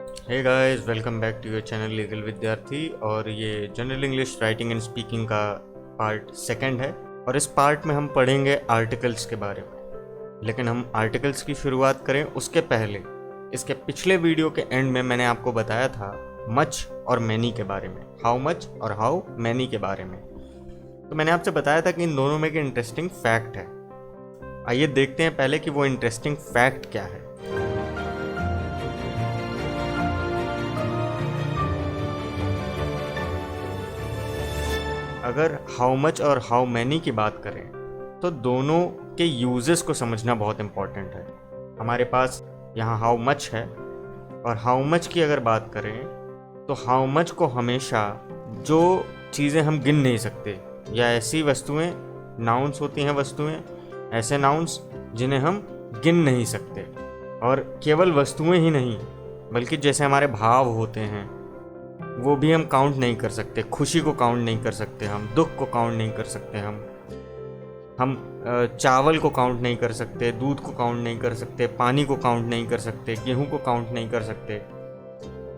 Hey guys, welcome back to your channel legal Vidyarthi. और ये general English writing and speaking का part second है। और इस पार्ट में हम पढ़ेंगे आर्टिकल्स के बारे में। लेकिन हम आर्टिकल्स की शुरुआत करें उसके पहले इसके पिछले वीडियो के एंड में मैंने आपको बताया था मच और मैनी के बारे में, हाउ मच और हाउ मैनी के बारे में। तो मैंने आपसे बताया था कि इन दोनों में एक इंटरेस्टिंग फैक्ट है। आइए देखते हैं पहले कि वो इंटरेस्टिंग फैक्ट क्या है। अगर हाउ मच और हाउ मैनी की बात करें तो दोनों के यूजेस को समझना बहुत इम्पॉर्टेंट है। हमारे पास यहाँ हाउ मच है, और हाउ मच की अगर बात करें तो हाउ मच को हमेशा जो चीज़ें हम गिन नहीं सकते या ऐसी वस्तुएं, नाउन्स होती हैं वस्तुएं, ऐसे नाउन्स जिन्हें हम गिन नहीं सकते। और केवल वस्तुएं ही नहीं बल्कि जैसे हमारे भाव होते हैं वो भी हम काउंट नहीं कर सकते। खुशी को काउंट नहीं कर सकते, हम दुख को काउंट नहीं कर सकते, हम चावल को काउंट नहीं कर सकते, दूध को काउंट नहीं कर सकते, पानी को काउंट नहीं कर सकते, गेहूं को काउंट नहीं कर सकते।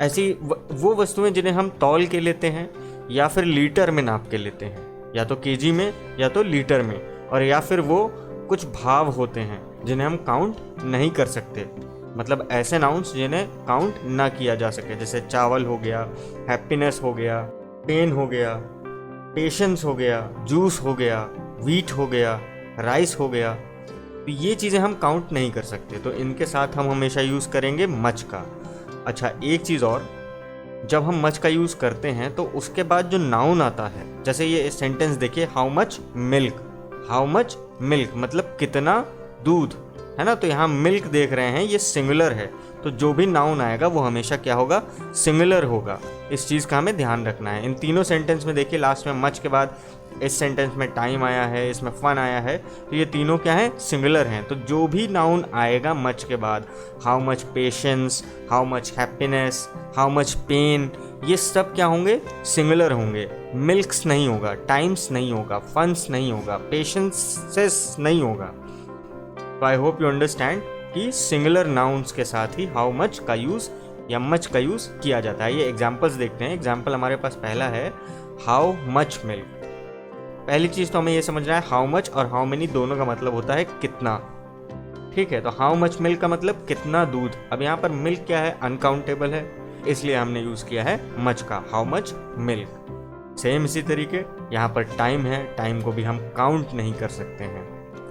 ऐसी वो वस्तुएं जिन्हें हम तौल के लेते हैं या फिर लीटर में नाप के लेते हैं, या तो केजी में या तो लीटर में, और या फिर वो कुछ भाव होते हैं जिन्हें हम काउंट नहीं कर सकते। मतलब ऐसे नाउन्स जिन्हें काउंट ना किया जा सके, जैसे चावल हो गया, हैप्पीनेस हो गया, पेन हो गया, पेशेंस हो गया, जूस हो गया, वीट हो गया, राइस हो गया। तो ये चीज़ें हम काउंट नहीं कर सकते, तो इनके साथ हम हमेशा यूज़ करेंगे मच का। अच्छा, एक चीज़ और, जब हम मच का यूज़ करते हैं तो उसके बाद जो नाउन आता है, जैसे ये सेंटेंस देखिए, how much milk, how much milk मतलब कितना दूध, है ना। तो यहाँ मिल्क देख रहे हैं, ये सिंगुलर है, तो जो भी नाउन आएगा वो हमेशा क्या होगा, सिंगुलर होगा। इस चीज़ का हमें ध्यान रखना है। इन तीनों सेंटेंस में देखिए, लास्ट में मच के बाद इस सेंटेंस में टाइम आया है, इसमें फन आया है, तो ये तीनों क्या हैं, सिंगुलर हैं। तो जो भी नाउन आएगा मच के बाद, how much patience, how much happiness, how much pain, ये सब क्या होंगे, सिंगुलर होंगे। मिल्क्स नहीं होगा, टाइम्स नहीं होगा, फन्स नहीं होगा, पेशेंसेस नहीं होगा। तो आई होप यू अंडरस्टैंड कि सिंगुलर नाउन्स के साथ ही हाउ मच का यूज़ या मच का यूज़ किया जाता है। ये एग्जाम्पल्स देखते हैं। एग्जाम्पल हमारे पास पहला है हाउ मच मिल्क। पहली चीज़ तो हमें ये समझना है, हाउ मच और हाउ मेनी दोनों का मतलब होता है कितना। ठीक है, तो हाउ मच मिल्क का मतलब कितना दूध। अब यहाँ पर मिल्क क्या है, अनकाउंटेबल है, इसलिए हमने यूज़ किया है मच का, हाउ मच मिल्क। सेम इसी तरीके यहाँ पर टाइम है, टाइम को भी हम काउंट नहीं कर सकते हैं।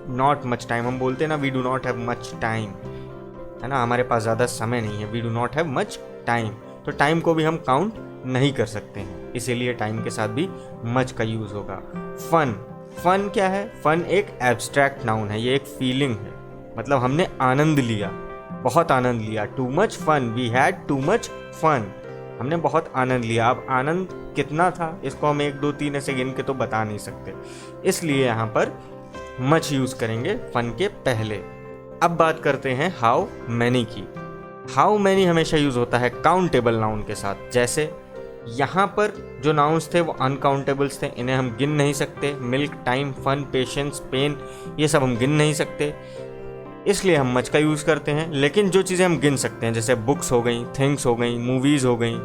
नॉट मच टाइम, हम बोलते हैं ना, we do not have much time, है ना, हमारे पास ज़्यादा समय नहीं है, we do not have much time. तो टाइम को भी हम काउंट नहीं कर सकते हैं, इसीलिए टाइम के साथ भी मच का यूज़ होगा। फन, फन क्या है, फन एक एब्स्ट्रैक्ट नाउन है, ये एक फीलिंग है, मतलब हमने आनंद लिया, बहुत आनंद लिया। Too much fun, we had too much fun, हमने बहुत आनंद लिया। अब आनंद कितना था, इसको हम 1 2 3 ऐसे गिन के तो बता नहीं सकते, इसलिए यहाँ पर मच यूज़ करेंगे फन के पहले। अब बात करते हैं हाउ मैनी की। हाउ मैनी हमेशा यूज़ होता है काउंटेबल नाउन के साथ। जैसे यहाँ पर जो नाउन्स थे वो अनकाउंटेबल्स थे, इन्हें हम गिन नहीं सकते। Milk, time, fun, patience, pen, ये सब हम गिन नहीं सकते, इसलिए हम मच का यूज़ करते हैं। लेकिन जो चीज़ें हम गिन सकते हैं, जैसे बुक्स हो गई, थिंग्स हो गई, मूवीज़ हो गई,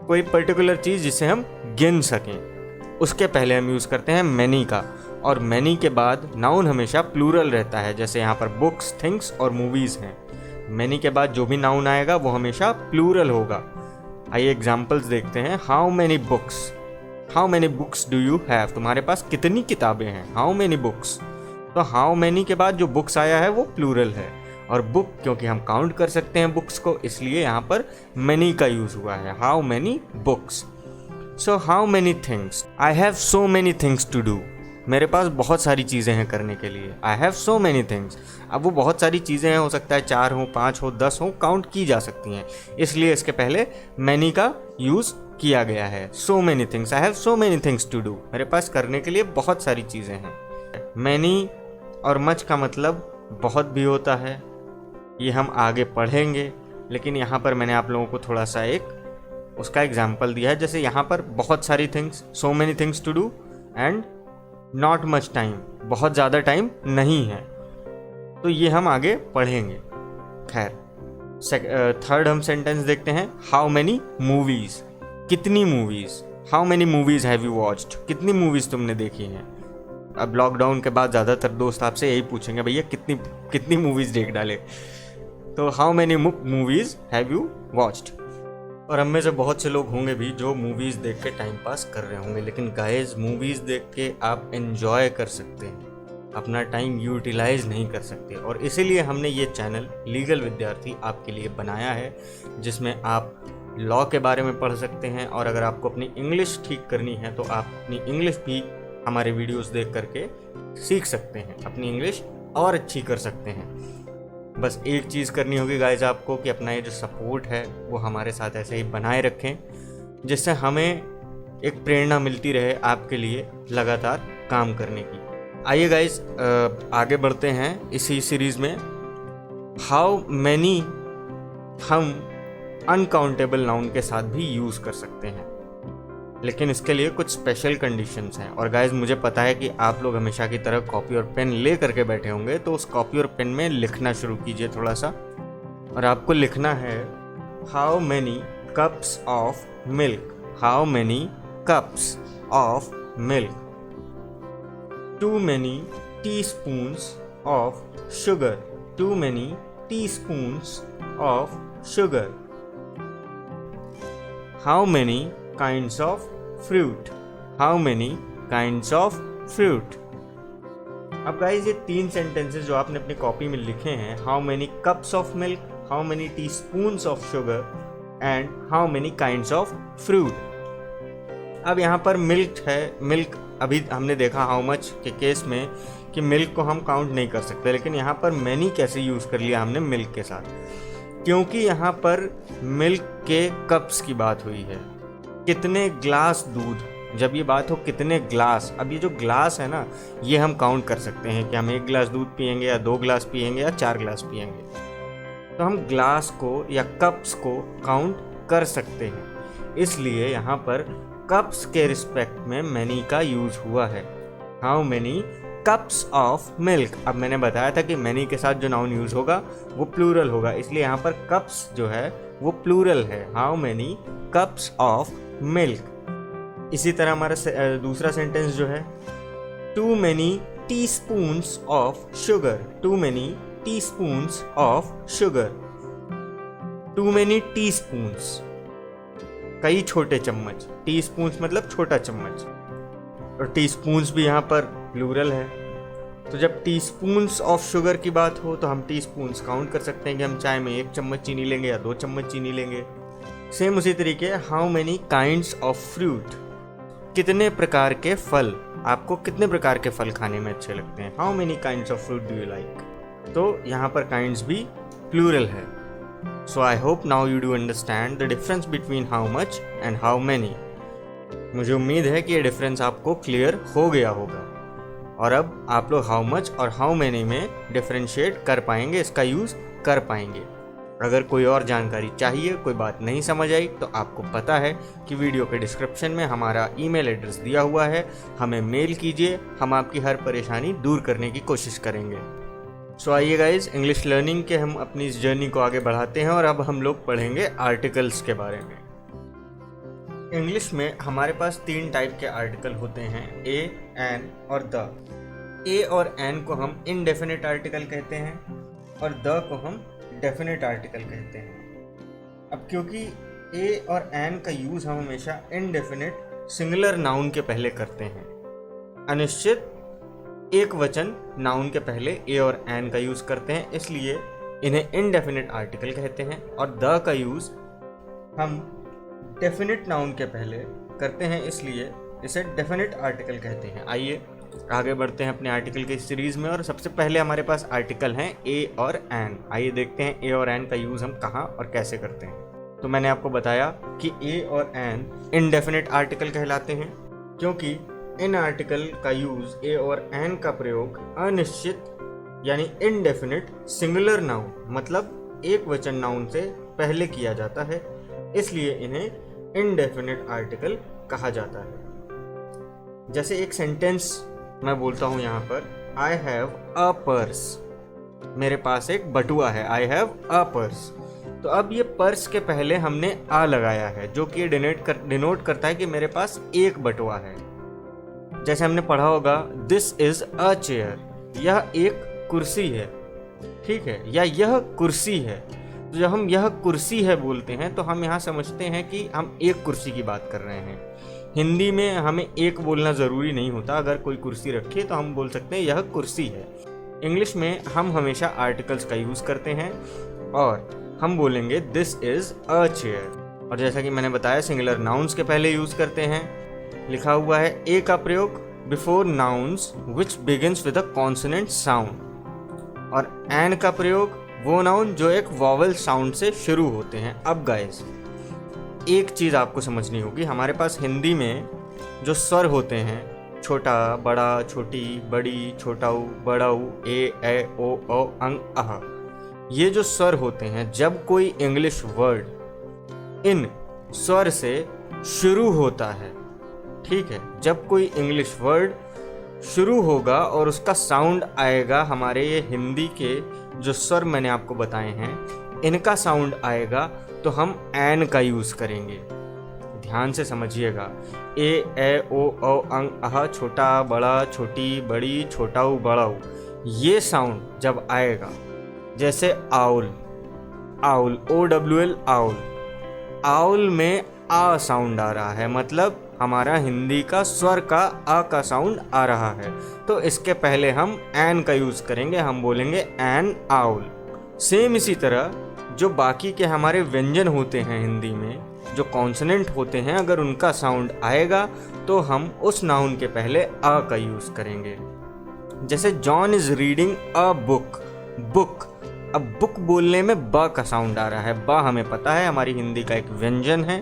कोई पर्टिकुलर चीज़ जिसे हम गिन सकें, उसके पहले हम यूज़ करते हैं मैनी का। और मैनी के बाद नाउन हमेशा प्लूरल रहता है, जैसे यहाँ पर बुक्स, थिंग्स और मूवीज़ हैं। मैनी के बाद जो भी नाउन आएगा वो हमेशा प्लूरल होगा। आइए एग्जाम्पल्स देखते हैं। How many books, how many books do you have, तुम्हारे पास कितनी किताबें हैं, हाउ मैनी बुक्स। तो हाउ मैनी के बाद जो बुक्स आया है वो प्लूरल है, और बुक क्योंकि हम काउंट कर सकते हैं बुक्स को, इसलिए यहाँ पर मैनी का यूज़ हुआ है, how many books. So how many things, I have so many things to do, मेरे पास बहुत सारी चीज़ें हैं करने के लिए। I have so many things, अब वो बहुत सारी चीज़ें हैं, हो सकता है 4 हो, 5 हो, 10 हो, काउंट की जा सकती हैं, इसलिए इसके पहले मैनी का यूज़ किया गया है। So many things, I have so many things to do, मेरे पास करने के लिए बहुत सारी चीज़ें हैं। मैनी और मच का मतलब बहुत भी होता है, ये हम आगे पढ़ेंगे, लेकिन यहाँ पर मैंने आप लोगों को थोड़ा सा एक उसका एग्जाम्पल दिया है। जैसे यहाँ पर बहुत सारी things, so many things to do, and not much time, बहुत ज़्यादा टाइम नहीं है, तो ये हम आगे पढ़ेंगे। खैर, थर्ड हम सेंटेंस देखते हैं, हाउ मैनी मूवीज, कितनी movies, how many movies have you watched, कितनी मूवीज तुमने देखी हैं। अब लॉकडाउन के बाद ज़्यादातर दोस्त आपसे यही पूछेंगे, भैया कितनी कितनी मूवीज देख डाले, तो how many movies have you watched. और हम में से बहुत से लोग होंगे भी जो मूवीज़ देख के टाइम पास कर रहे होंगे, लेकिन गाइस मूवीज़ देख के आप एंजॉय कर सकते हैं, अपना टाइम यूटिलाइज नहीं कर सकते। और इसीलिए हमने ये चैनल लीगल विद्यार्थी आपके लिए बनाया है, जिसमें आप लॉ के बारे में पढ़ सकते हैं, और अगर आपको अपनी इंग्लिश ठीक करनी है तो आप अपनी इंग्लिश भी हमारे वीडियोस देख करके सीख सकते हैं, अपनी इंग्लिश और अच्छी कर सकते हैं। बस एक चीज़ करनी होगी गाइज आपको कि अपना ये जो सपोर्ट है वो हमारे साथ ऐसे ही बनाए रखें, जिससे हमें एक प्रेरणा मिलती रहे आपके लिए लगातार काम करने की। आइए गाइज आगे बढ़ते हैं इसी सीरीज़ में। हाउ मैनी हम अनकाउंटेबल नाउन के साथ भी यूज़ कर सकते हैं, लेकिन इसके लिए कुछ स्पेशल कंडीशंस हैं। और गाइज मुझे पता है कि आप लोग हमेशा की तरह कॉपी और पेन ले करके बैठे होंगे, तो उस कॉपी और पेन में लिखना शुरू कीजिए थोड़ा सा। और आपको लिखना है how many cups of milk, how many cups of milk, too many teaspoons of sugar, too many teaspoons of sugar, how many kinds of fruit, how many kinds of fruit। अब गाइज ये 3 sentences जो आपने अपनी copy में लिखे हैं, how many cups of milk, how many teaspoons of sugar and how many kinds of fruit. अब यहाँ पर मिल्क है, मिल्क अभी हमने देखा हाउ मच के केस में कि मिल्क को हम काउंट नहीं कर सकते, लेकिन यहाँ पर मैनी कैसे यूज़ कर लिया हमने मिल्क के साथ, क्योंकि यहाँ पर मिल्क के कप्स की बात हुई है। कितने ग्लास दूध, जब ये बात हो कितने ग्लास, अब ये जो ग्लास है ना, ये हम काउंट कर सकते हैं कि हम 1 गिलास दूध पियेंगे या 2 गिलास पियेंगे या 4 गिलास पियेंगे, तो हम ग्लास को या कप्स को काउंट कर सकते हैं। इसलिए यहाँ पर कप्स के रिस्पेक्ट में मैनी का यूज हुआ है, how many cups of milk. अब मैंने बताया था कि मैनी के साथ जो नाउन यूज होगा वो प्लूरल होगा, इसलिए यहाँ पर कप्स जो है वो प्लूरल है, how many cups of milk. इसी तरह हमारा दूसरा सेंटेंस जो है, too many teaspoons of sugar, too many teaspoons of sugar, too many teaspoons, कई छोटे चम्मच, टीस्पून्स मतलब छोटा चम्मच, और टीस्पून्स भी यहाँ पर प्लूरल है। तो जब टीस्पून्स ऑफ शुगर की बात हो तो हम टीस्पून्स काउंट कर सकते हैं कि हम चाय में 1 चम्मच चीनी लेंगे या 2 चम्मच चीनी लेंगे। सेम उसी तरीके how many kinds of fruit, कितने प्रकार के फल, आपको कितने प्रकार के फल खाने में अच्छे लगते हैं, how many kinds of fruit do you like. तो यहाँ पर काइंड्स भी प्लूरल है। So I hope now you do understand the difference between how much and how many. मुझे उम्मीद है कि ये डिफरेंस आपको क्लियर हो गया होगा, और अब आप लोग हाउ मच और हाउ मैनी में डिफरेंशिएट कर पाएंगे, इसका यूज़ कर पाएंगे। अगर कोई और जानकारी चाहिए, कोई बात नहीं समझ आई, तो आपको पता है कि वीडियो के डिस्क्रिप्शन में हमारा ईमेल एड्रेस दिया हुआ है, हमें मेल कीजिए, हम आपकी हर परेशानी दूर करने की कोशिश करेंगे। सो आइए गाइज, इंग्लिश लर्निंग के हम अपनी इस जर्नी को आगे बढ़ाते हैं, और अब हम लोग पढ़ेंगे आर्टिकल्स के बारे में। इंग्लिश में हमारे पास 3 टाइप के आर्टिकल होते हैं, ए, एन और द। ए और एन को हम इनडेफिनिट आर्टिकल कहते हैं, और द को हम डेफिनेट आर्टिकल कहते हैं। अब क्योंकि ए और एन का यूज हम हमेशा इनडेफिनिट सिंगुलर नाउन के पहले करते हैं, अनिश्चित एक वचन नाउन के पहले ए और एन का यूज करते हैं, इसलिए इन्हें इनडेफिनिट आर्टिकल कहते हैं। और द का यूज हम डेफिनिट नाउन के पहले करते हैं, इसलिए इसे डेफिनिट आर्टिकल कहते हैं। आइए आगे बढ़ते हैं अपने आर्टिकल की सीरीज में, और सबसे पहले हमारे पास आर्टिकल हैं ए और एन। आइए देखते हैं ए और एन का यूज हम कहाँ और कैसे करते हैं। तो मैंने आपको बताया कि ए और एन इनडेफिनिट आर्टिकल कहलाते हैं, क्योंकि इन आर्टिकल का यूज ए और एन का प्रयोग अनिश्चित यानी इनडेफिनिट सिंगुलर नाउन मतलब एक वचन नाउन से पहले किया जाता है, इसलिए इन्हें इनडेफिनिट आर्टिकल कहा जाता है। जैसे एक सेंटेंस मैं बोलता हूँ यहाँ पर, आई हैव अ पर्स, मेरे पास एक बटुआ है, आई हैव अ पर्स। तो अब ये पर्स के पहले हमने आ लगाया है, जो कि डिनोट करता है कि मेरे पास एक बटुआ है। जैसे हमने पढ़ा होगा, दिस इज अ चेयर, यह एक कुर्सी है, ठीक है, या यह कुर्सी है। तो जब हम यह कुर्सी है बोलते हैं तो हम यहाँ समझते हैं कि हम एक कुर्सी की बात कर रहे हैं। हिंदी में हमें एक बोलना ज़रूरी नहीं होता, अगर कोई कुर्सी रखी तो हम बोल सकते हैं यह कुर्सी है। इंग्लिश में हम हमेशा आर्टिकल्स का यूज़ करते हैं और हम बोलेंगे दिस इज़ अ चेयर। और जैसा कि मैंने बताया, सिंगुलर नाउन्स के पहले यूज़ करते हैं। लिखा हुआ है ए का प्रयोग before nouns which begins with a consonant sound, और एन का प्रयोग वो नाउन जो एक वॉवल साउंड से शुरू होते हैं। अब गाइस, एक चीज़ आपको समझनी होगी, हमारे पास हिंदी में जो स्वर होते हैं, छोटा, बड़ा, छोटी, बड़ी, छोटाऊ, बड़ाऊ, ए ओ अंग अह, ये जो स्वर होते हैं, जब कोई इंग्लिश वर्ड इन स्वर से शुरू होता है, ठीक है, जब कोई इंग्लिश वर्ड शुरू होगा और उसका साउंड आएगा, हमारे ये हिंदी के जो स्वर मैंने आपको बताए हैं इनका साउंड आएगा, तो हम एन का यूज़ करेंगे। ध्यान से समझिएगा, ए ओ अंग अह, छोटा, बड़ा, छोटी, बड़ी, छोटाऊ, बड़ाऊ, ये साउंड जब आएगा, जैसे owl, owl, OWL, owl, owl में आ साउंड आ रहा है, मतलब हमारा हिंदी का स्वर का आ का साउंड आ रहा है, तो इसके पहले हम एन का यूज़ करेंगे, हम बोलेंगे एन आउल। सेम इसी तरह जो बाकी के हमारे व्यंजन होते हैं हिंदी में, जो कॉन्सोनेंट होते हैं, अगर उनका साउंड आएगा तो हम उस नाउन के पहले आ का यूज़ करेंगे। जैसे John is reading a book, book, अब बुक बोलने में ब का साउंड आ रहा है। ब हमें पता है हमारी हिंदी का एक व्यंजन है,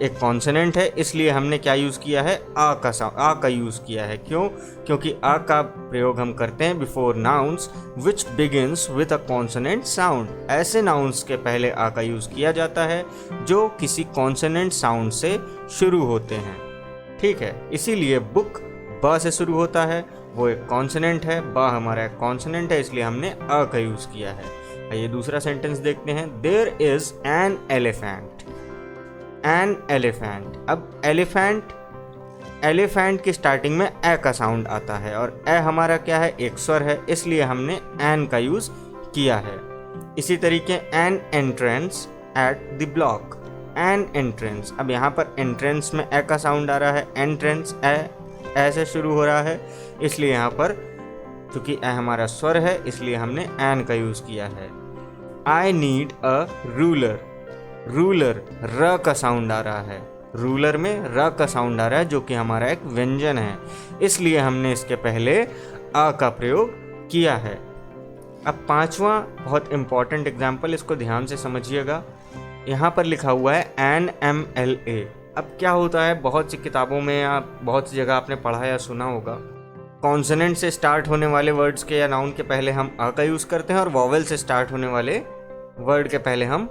एक कॉन्सोनेंट है, इसलिए हमने क्या यूज़ किया है, आ का यूज़ किया है। क्यों? क्योंकि आ का प्रयोग हम करते हैं before nouns which begins with a consonant sound. ऐसे नाउन्स के पहले आ का यूज़ किया जाता है जो किसी कॉन्सोनेंट साउंड से शुरू होते हैं, ठीक है। इसीलिए बुक ब से शुरू होता है, वो एक कॉन्सोनेंट है, ब हमारा एक कॉन्सोनेंट है, इसलिए हमने आ का यूज़ किया है। आइए दूसरा सेंटेंस देखते हैं। There is an elephant, an elephant. अब एलिफेंट, एलिफेंट की स्टार्टिंग में ए का साउंड आता है और ए हमारा क्या है, एक स्वर है, इसलिए हमने एन का यूज़ किया है। इसी तरीके N entrance at the block, N entrance. अब यहाँ पर एंट्रेंस में ए का साउंड आ रहा है, एंट्रेंस ए से शुरू हो रहा है, इसलिए यहाँ पर चूँकि ए हमारा स्वर है इसलिए हमने एन का यूज़ किया है। I need a ruler, ruler, र का साउंड आ रहा है, रूलर में र का साउंड आ रहा है जो कि हमारा एक व्यंजन है, इसलिए हमने इसके पहले आ का प्रयोग किया है। अब पांचवा बहुत इंपॉर्टेंट एग्जाम्पल, इसको ध्यान से समझिएगा। यहाँ पर लिखा हुआ है NMLA। अब क्या होता है, बहुत सी किताबों में या बहुत सी जगह आपने पढ़ा या सुना होगा, कॉन्सोनेंट से स्टार्ट होने वाले वर्ड्स के या नाउन के पहले हम आ का यूज़ करते हैं और वॉवेल से स्टार्ट होने वाले वर्ड के पहले हम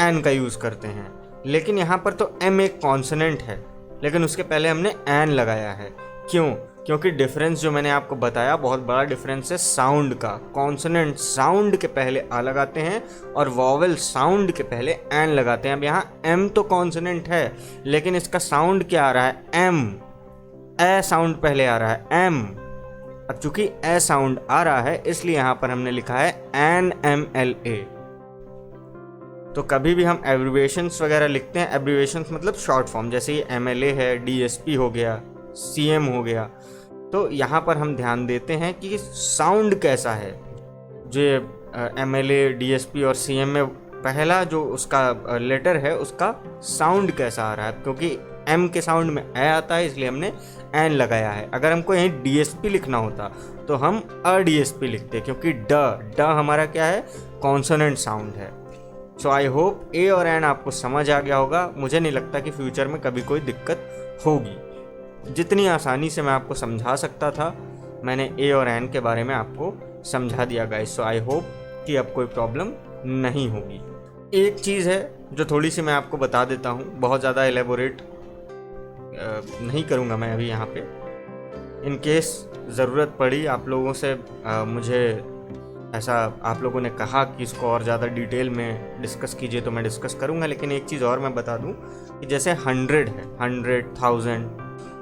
एन का यूज़ करते हैं। लेकिन यहाँ पर तो एम एक कॉन्सोनेंट है लेकिन उसके पहले हमने एन लगाया है। क्यों? क्योंकि डिफरेंस जो मैंने आपको बताया, बहुत बड़ा डिफरेंस है साउंड का। कॉन्सोनेंट साउंड के पहले आ लगाते हैं और वॉवेल साउंड के पहले एन लगाते हैं। अब यहाँ एम तो कॉन्सोनेंट है लेकिन इसका साउंड क्या आ रहा है, एम, ए साउंड पहले आ रहा है, एम। अब चूंकि ए साउंड आ रहा है इसलिए यहाँ पर हमने लिखा है NMLA। तो कभी भी हम एब्रीविएशंस वगैरह लिखते हैं, एब्रीविएशंस मतलब शॉर्ट फॉर्म, जैसे ये MLA है, DSP हो गया, CM हो गया, तो यहाँ पर हम ध्यान देते हैं कि साउंड कैसा है। जो MLA, DSP और CM में पहला जो उसका लेटर है उसका साउंड कैसा आ रहा है, क्योंकि M के साउंड में ए आता है इसलिए हमने एन लगाया है। अगर हमको यहीं DSP लिखना होता तो हम DSP लिखते, क्योंकि ड हमारा क्या है, कॉन्सोनेंट साउंड है। सो आई होप ए और एन आपको समझ आ गया होगा। मुझे नहीं लगता कि फ्यूचर में कभी कोई दिक्कत होगी। जितनी आसानी से मैं आपको समझा सकता था मैंने ए और एन के बारे में आपको समझा दिया गाइस। सो आई होप कि अब कोई प्रॉब्लम नहीं होगी। एक चीज़ है जो थोड़ी सी मैं आपको बता देता हूँ, बहुत ज़्यादा एलेबोरेट नहीं करूँगा मैं अभी यहाँ पे। इन केस ज़रूरत पड़ी आप लोगों से मुझे ऐसा आप लोगों ने कहा कि इसको और ज़्यादा डिटेल में डिस्कस कीजिए, तो मैं डिस्कस करूँगा। लेकिन एक चीज़ और मैं बता दूँ कि जैसे 100 है, 100, 1000,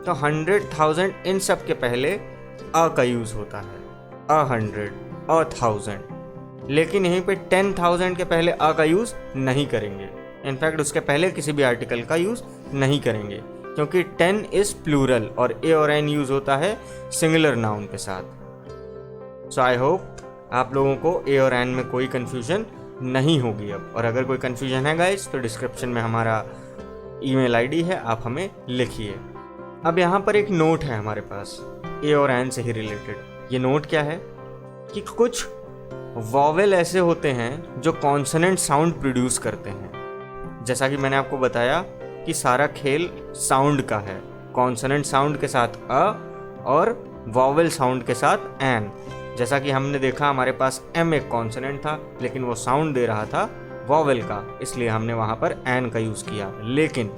तो 100, 1000 इन सब के पहले अ का यूज़ होता है, 100, 1000। लेकिन यहीं पे 10,000 के पहले अ का यूज़ नहीं करेंगे। इनफैक्ट उसके पहले किसी भी आर्टिकल का यूज़ नहीं करेंगे, क्योंकि 10 इज़ प्लूरल और ए और एन यूज़ होता है सिंगुलर नाउन के साथ। सो आई होप आप लोगों को ए और एन में कोई कन्फ्यूजन नहीं होगी अब। और अगर कोई कन्फ्यूजन है गाइस, तो डिस्क्रिप्शन में हमारा ईमेल आईडी है, आप हमें लिखिए। अब यहाँ पर एक नोट है हमारे पास ए और एन से ही रिलेटेड। ये नोट क्या है कि कुछ वॉवेल ऐसे होते हैं जो कॉन्सोनेंट साउंड प्रोड्यूस करते हैं। जैसा कि मैंने आपको बताया कि सारा खेल साउंड का है, कॉन्सोनेंट साउंड के साथ अ और वॉवेल साउंड के साथ एन। जैसा कि हमने देखा हमारे पास एम एक कॉन्सोनेंट था, लेकिन वो साउंड दे रहा था वॉवेल का, इसलिए हमने वहाँ पर एन का यूज़ किया। लेकिन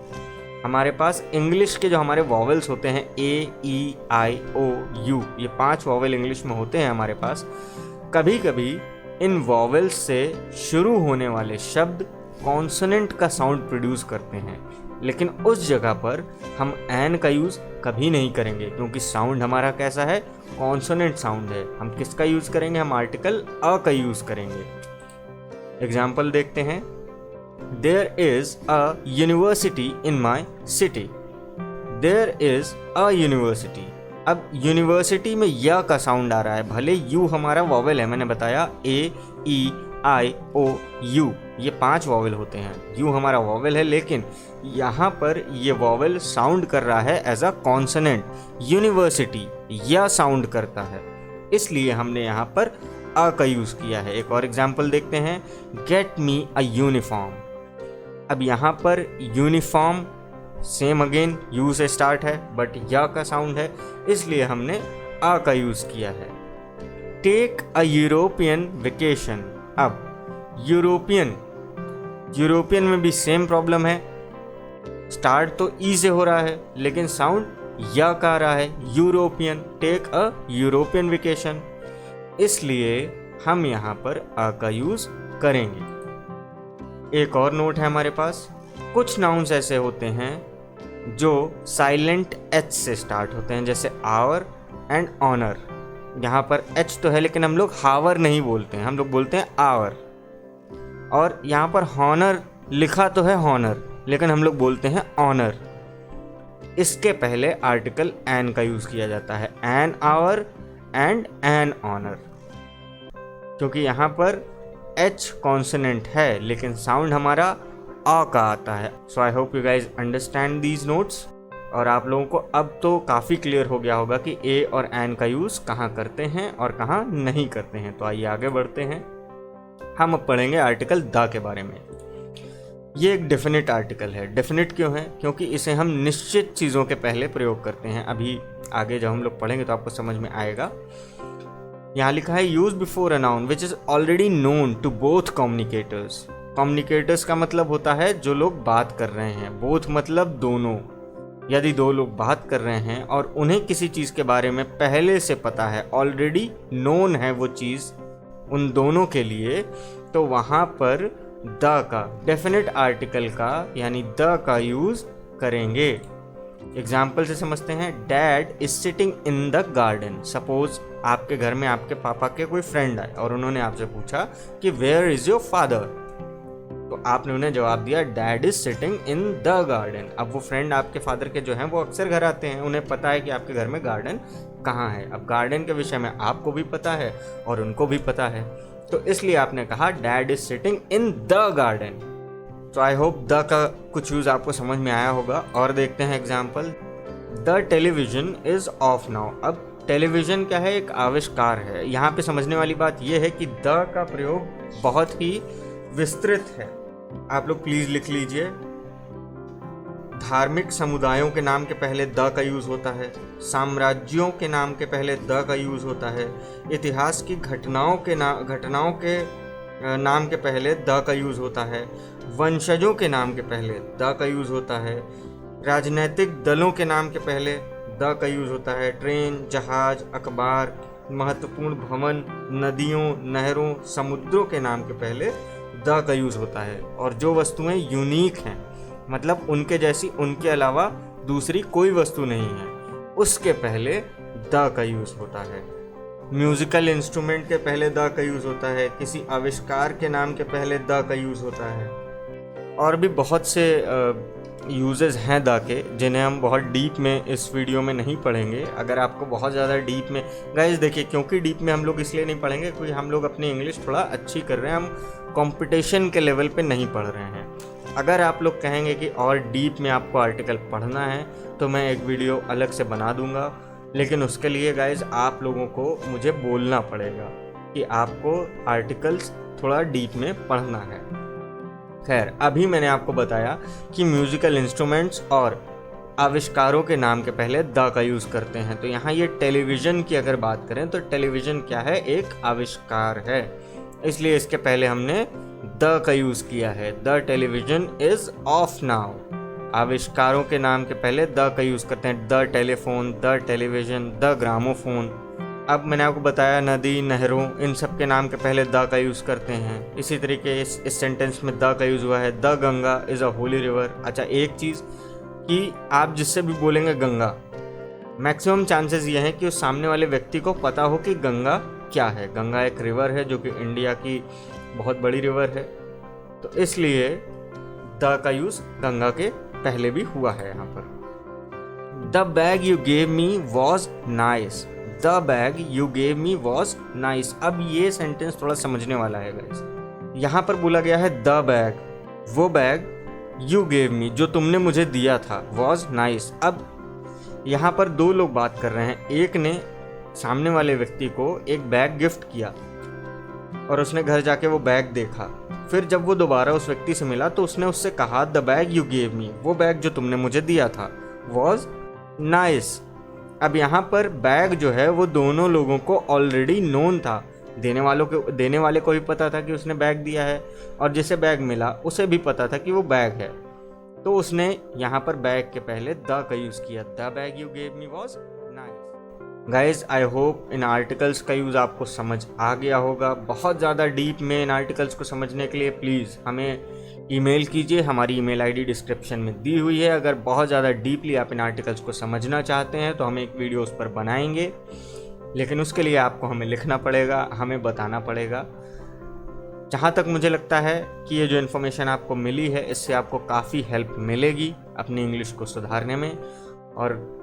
हमारे पास इंग्लिश के जो हमारे वॉवेल्स होते हैं ए, ई, आई, ओ, यू, ये 5 वॉवेल इंग्लिश में होते हैं हमारे पास। कभी कभी इन वॉवेल्स से शुरू होने वाले शब्द कॉन्सोनेंट का साउंड प्रोड्यूस करते हैं, लेकिन उस जगह पर हम एन का यूज़ कभी नहीं करेंगे, क्योंकि साउंड हमारा कैसा है, कॉन्सोनेंट साउंड है। हम किसका यूज़ करेंगे, हम आर्टिकल अ का यूज़ करेंगे। एग्जाम्पल देखते हैं। There is a university in my city. There is a university. अब यूनिवर्सिटी में य का साउंड आ रहा है, भले यू हमारा वॉवेल है, मैंने बताया ए, ई, आई, ओ, यू, ये 5 वॉवेल होते हैं। यू हमारा वॉवेल है, लेकिन यहाँ पर ये वॉवेल साउंड कर रहा है एज अ कॉन्सोनेंट। यूनिवर्सिटी या साउंड करता है, इसलिए हमने यहाँ पर अ का यूज़ किया है। एक और एग्जाम्पल देखते हैं। Get me a uniform. अब यहाँ पर यूनिफॉर्म सेम अगेन यू से स्टार्ट है, बट या का साउंड है, इसलिए हमने आ का यूज़ किया है। Take a European vacation. अब यूरोपियन में भी सेम प्रॉब्लम है, स्टार्ट तो ई से हो रहा है, लेकिन साउंड या का आ रहा है, European, take a European vacation, इसलिए हम यहाँ पर आ का यूज़ करेंगे। एक और नोट है हमारे पास। कुछ नाउन्स ऐसे होते हैं जो साइलेंट एच से स्टार्ट होते हैं, जैसे आवर एंड ऑनर। यहाँ पर एच तो है, लेकिन हम लोग हावर नहीं बोलते हैं, हम लोग बोलते हैं आवर। और यहाँ पर हॉनर लिखा तो है हॉनर, लेकिन हम लोग बोलते हैं ऑनर। इसके पहले आर्टिकल एन का यूज़ किया जाता है, an hour and an honour, क्योंकि यहाँ पर एच कॉन्सोनेंट है, लेकिन साउंड हमारा आ का आता है। So I hope you guys understand these notes. और आप लोगों को अब तो काफ़ी क्लियर हो गया होगा कि ए और एन का यूज़ कहाँ करते हैं और कहाँ नहीं करते हैं। तो आइए आगे बढ़ते हैं। हम अब पढ़ेंगे आर्टिकल द के बारे में। ये एक डेफिनेट आर्टिकल है। डेफिनेट क्यों है? क्योंकि इसे हम निश्चित चीज़ों के पहले प्रयोग करते हैं। अभी आगे जब हम लोग पढ़ेंगे तो आपको समझ में आएगा। यहाँ लिखा है use before a noun which is already known to both communicators. Communicators का मतलब होता है जो लोग बात कर रहे हैं। बोथ मतलब दोनों। यदि दो लोग बात कर रहे हैं और उन्हें किसी चीज़ के बारे में पहले से पता है, ऑलरेडी नोन है वो चीज़ उन दोनों के लिए, तो वहाँ पर द का, डेफिनेट आर्टिकल का यानी द का यूज़ करेंगे। एग्जाम्पल से समझते हैं। Dad is sitting in the garden. Suppose आपके घर में आपके पापा के कोई फ्रेंड आए और उन्होंने आपसे पूछा कि वेयर इज योर फादर, तो आपने उन्हें जवाब दिया dad is sitting in the garden. अब वो फ्रेंड आपके फादर के जो हैं वो अक्सर घर आते हैं, उन्हें पता है कि आपके घर में गार्डन कहाँ है। अब गार्डन के विषय में आपको भी पता है और उनको भी पता है, तो इसलिए आपने कहा dad is sitting in the garden. तो आई होप द का कुछ यूज़ आपको समझ में आया होगा। और देखते हैं example. The television is of now. अब टेलीविजन क्या है? एक आविष्कार है। यहाँ पे समझने वाली बात यह है कि द का प्रयोग बहुत ही विस्तृत है। आप लोग प्लीज लिख लीजिए। धार्मिक समुदायों के नाम के पहले द का यूज होता है। साम्राज्यों के नाम के पहले द का यूज होता है। इतिहास की घटनाओं के नाम के पहले द का यूज होता है। वंशजों के नाम के पहले द का यूज होता है। राजनीतिक दलों के नाम के पहले द का यूज होता है। ट्रेन, जहाज, अखबार, महत्वपूर्ण भवन, नदियों, नहरों, समुद्रों के नाम के पहले द का यूज़ होता है। और जो वस्तुएं यूनिक हैं, मतलब उनके जैसी उनके अलावा दूसरी कोई वस्तु नहीं है, उसके पहले द का यूज़ होता है। म्यूज़िकल इंस्ट्रूमेंट के पहले द का यूज़ होता है। किसी आविष्कार के नाम के पहले द का यूज़ होता है। और भी बहुत से यूजेस हैं द के, जिन्हें हम बहुत डीप में इस वीडियो में नहीं पढ़ेंगे। अगर आपको बहुत ज़्यादा डीप में, गाइस देखिए, क्योंकि डीप में हम लोग इसलिए नहीं पढ़ेंगे क्योंकि हम लोग अपनी इंग्लिश थोड़ा अच्छी कर रहे हैं, हम कंपटीशन के लेवल पे नहीं पढ़ रहे हैं। अगर आप लोग कहेंगे कि और डीप में आपको आर्टिकल पढ़ना है तो मैं एक वीडियो अलग से बना दूंगा, लेकिन उसके लिए गाइस आप लोगों को मुझे बोलना पड़ेगा कि आपको आर्टिकल्स थोड़ा डीप में पढ़ना है। खैर, अभी मैंने आपको बताया कि म्यूज़िकल इंस्ट्रूमेंट्स और आविष्कारों के नाम के पहले द का यूज़ करते हैं। तो यहाँ ये टेलीविज़न की अगर बात करें तो टेलीविज़न क्या है? एक आविष्कार है, इसलिए इसके पहले हमने द का यूज़ किया है। The television is of now. आविष्कारों के नाम के पहले द का यूज़ करते हैं। The telephone, the television, the gramophone. अब मैंने आपको बताया नदी, नहरों, इन सब के नाम के पहले द का यूज़ करते हैं। इसी तरीके इस सेंटेंस में द का यूज़ हुआ है। The Ganga is a Holi river. अच्छा, एक चीज़ कि आप जिससे भी बोलेंगे गंगा, मैक्सिमम चांसेस ये हैं कि उस सामने वाले व्यक्ति को पता हो कि गंगा क्या है। गंगा एक रिवर है जो कि इंडिया की बहुत बड़ी रिवर है, तो इसलिए द का यूज़ गंगा के पहले भी हुआ है यहाँ पर। The bag you gave me was nice. The bag you gave me was nice. अब ये सेंटेंस थोड़ा समझने वाला है गाइस। यहाँ पर बोला गया है द बैग, वो बैग, यू गेव मी, जो तुमने मुझे दिया था, वॉज नाइस। अब यहाँ पर दो लोग बात कर रहे हैं। एक ने सामने वाले व्यक्ति को एक बैग गिफ्ट किया और उसने घर जाके वो बैग देखा। फिर जब वो दोबारा उस व्यक्ति से मिला तो उसने उससे कहा the bag you gave me, वो बैग जो तुमने मुझे दिया था, वॉज नाइस। अब यहाँ पर बैग जो है वो दोनों लोगों को ऑलरेडी नोन था। देने वाले को भी पता था कि उसने बैग दिया है, और जिसे बैग मिला उसे भी पता था कि वो बैग है। तो उसने यहाँ पर बैग के पहले द का यूज़ किया। The bag you gave me was nice. Guys, I hope in articles का यूज़ आपको समझ आ गया होगा। बहुत ज़्यादा डीप में इन आर्टिकल्स को समझने के लिए प्लीज़ हमें ईमेल कीजिए। हमारी ईमेल आईडी डिस्क्रिप्शन में दी हुई है। अगर बहुत ज़्यादा डीपली आप इन आर्टिकल्स को समझना चाहते हैं तो हम एक वीडियो उस पर बनाएंगे, लेकिन उसके लिए आपको हमें लिखना पड़ेगा, हमें बताना पड़ेगा। जहाँ तक मुझे लगता है कि ये जो इन्फॉर्मेशन आपको मिली है, इससे आपको काफ़ी हेल्प मिलेगी अपनी इंग्लिश को सुधारने में। और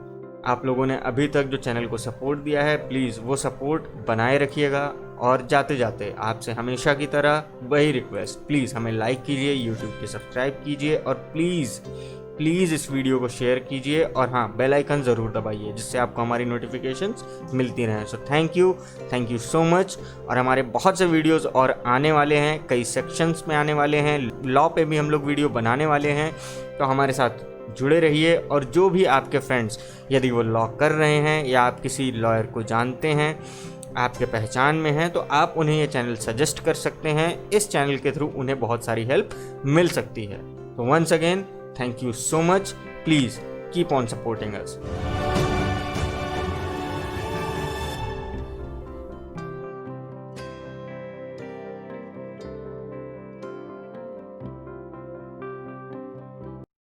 आप लोगों ने अभी तक जो चैनल को सपोर्ट दिया है, प्लीज़ वो सपोर्ट बनाए रखिएगा। और जाते जाते आपसे हमेशा की तरह वही रिक्वेस्ट, प्लीज़ हमें लाइक कीजिए, यूट्यूब पे सब्सक्राइब कीजिए, और प्लीज़ इस वीडियो को शेयर कीजिए। और हाँ, बेल आइकन ज़रूर दबाइए जिससे आपको हमारी नोटिफिकेशंस मिलती रहें। So thank you so much. और हमारे बहुत से वीडियोस और आने वाले हैं, कई सेक्शंस में आने वाले हैं। लॉ पे भी हम लोग वीडियो बनाने वाले हैं, तो हमारे साथ जुड़े रहिए। और जो भी आपके फ्रेंड्स, यदि वो लॉ कर रहे हैं या आप किसी लॉयर को जानते हैं, आपके पहचान में हैं, तो आप उन्हें ये चैनल सजेस्ट कर सकते हैं। इस चैनल के थ्रू उन्हें बहुत सारी हेल्प मिल सकती है। तो once again, thank you so much. Please keep on supporting us.